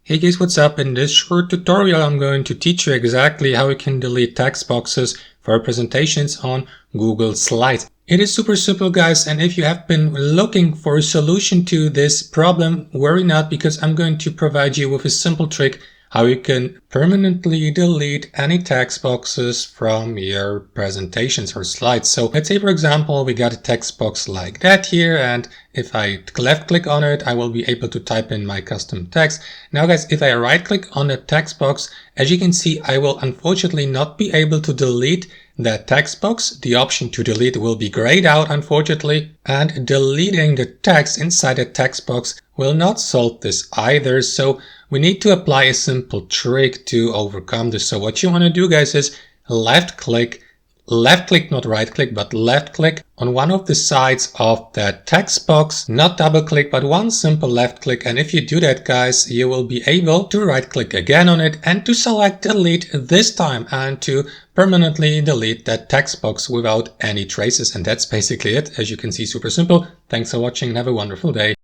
Hey guys, what's up? In this short tutorial I'm going to teach you exactly how you can delete text boxes for presentations on Google Slides. It is super simple guys, and if you have been looking for a solution to this problem, worry not, because I'm going to provide you with a simple trick how you can permanently delete any text boxes from your presentations or slides. So let's say, for example, we got a text box like that here, and if I left click on it, I will be able to type in my custom text. Now guys, if I right click on the text box, as you can see, I will unfortunately not be able to delete that text box. The option to delete will be grayed out, unfortunately, and deleting the text inside the text box will not solve this either. So we need to apply a simple trick to overcome this. So what you want to do guys is left click, not right click, but left click on one of the sides of that text box, not double click, but one simple left click. And if you do that guys, you will be able to right click again on it and to select delete this time and to permanently delete that text box without any traces. And that's basically it. As you can see, super simple. Thanks for watching and have a wonderful day.